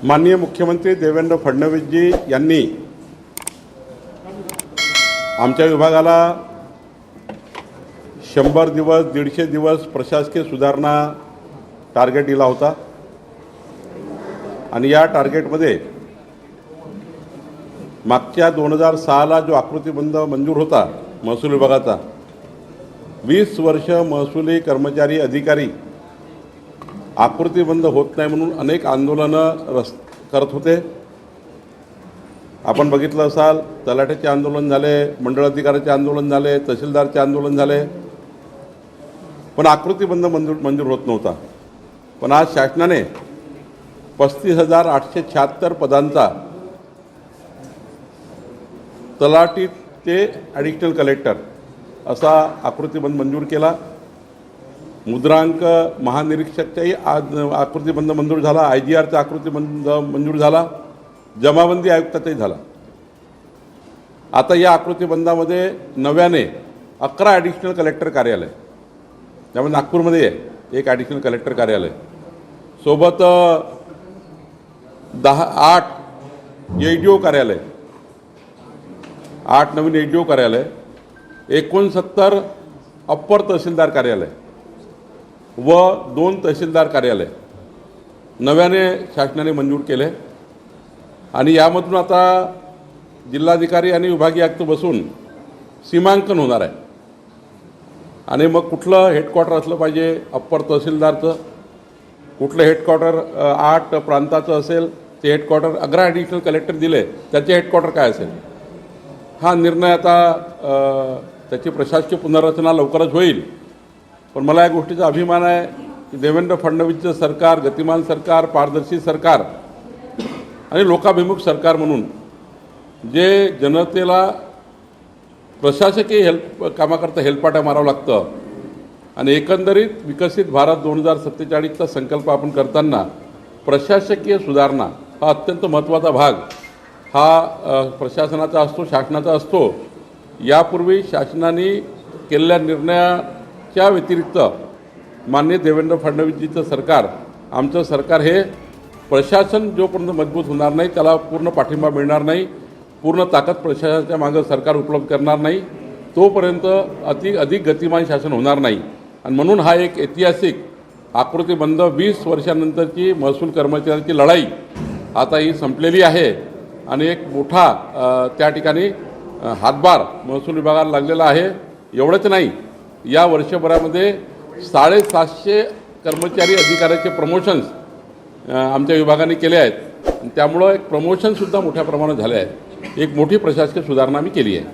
माननीय मुख्यमंत्री देवेंद्र फडणवीसजी यांनी आमच्या विभागाला 100 दिवस 150 दिवस प्रशासकीय सुधारणा टार्गेट दिला होता आणि या टार्गेटमध्ये मागच्या 2006ला जो आकृतीबंध मंजूर होता महसूल विभागाचा 20 वर्ष महसुली कर्मचारी अधिकारी आकृतीबंध होत नाही म्हणून अनेक आंदोलनं करत होते। आपण बघितलं असाल, तलाठ्याचे आंदोलन झाले, मंडळ अधिकाऱ्याचे आंदोलन झाले, तहसीलदारचे आंदोलन झाले, पण आकृतीबंध मंजूर होत नव्हता। पण आज शासनाने 35,876 पदांचा तलाठी ते ॲडिशनल कलेक्टर असा आकृतीबंध मंजूर केला। मुद्रांक महानिरीक्षकचाही आज आकृतीबंध मंजूर झाला, IGRचा आकृतीबंध मंजूर झाला, जमाबंदी आयुक्ताचाही झाला। आता या आकृतीबंधामध्ये नव्याने 11 ॲडिशनल कलेक्टर कार्यालय, त्यामध्ये नागपूरमध्ये आहे एक ॲडिशनल कलेक्टर कार्यालय, सोबत 8 ADO कार्यालय, 8 नवीन ADO कार्यालय, 69 अप्पर तहसीलदार कार्यालय व 2 तहसीलदार कार्यालय नव्याने शासनाने मंजूर केले। आणि यामधून आता जिल्हाधिकारी आणि विभागीय आयुक्त बसून सीमांकन होणार आहे आणि मग कुठलं हेडक्वार्टर असलं पाहिजे अप्पर तहसीलदारचं, कुठलं हेडक्वार्टर 8 प्रांताचं असेल ते हेडक्वार्टर, 11 ॲडिशनल कलेक्टर दिले त्याचे हेडक्वार्टर काय असेल, हा निर्णय आता त्याची प्रशासकीय पुनर्रचना लवकरच होईल। पण मला या गोष्टीचा अभिमान आहे की देवेंद्र फडणवीसचं सरकार गतिमान सरकार, पारदर्शी सरकार आणि लोकाभिमुख सरकार म्हणून जे जनतेला प्रशासकीय कामाकरता हेलपाट्या मारावं लागतं आणि एकंदरीत विकसित भारत 2047चा संकल्प आपण करताना प्रशासकीय सुधारणा हा अत्यंत महत्त्वाचा भाग हा प्रशासनाचा असतो, शासनाचा असतो। यापूर्वी शासनाने केलेल्या निर्णयाच्या व्यतिरिक्त माननीय देवेंद्र फडणवीसजीचं सरकार, आमचं सरकार हे प्रशासन जोपर्यंत मजबूत होणार नाही त्याला पूर्ण पाठिंबा मिळणार नाही, पूर्ण ताकद प्रशासनाच्या मागं सरकार उपलब्ध करणार नाही तोपर्यंत अधिक गतिमान शासन होणार नाही। आणि म्हणून हा एक ऐतिहासिक आकृतीबंध 20 वर्षानंतरची महसूल कर्मचाऱ्यांची लढाई आता ही संपलेली आहे आणि एक मोठा त्या ठिकाणी हातभार महसूल विभागाला लागलेला आहे। एवढंच नाही, या वर्षभरामध्ये 750 कर्मचारी अधिकाऱ्याचे प्रमोशन्स आमच्या विभागाने केले आहेत, त्यामुळं एक प्रमोशनसुद्धा मोठ्या प्रमाणात झाले आहेत। एक मोठी प्रशासकीय सुधारणा आम्ही केली आहे।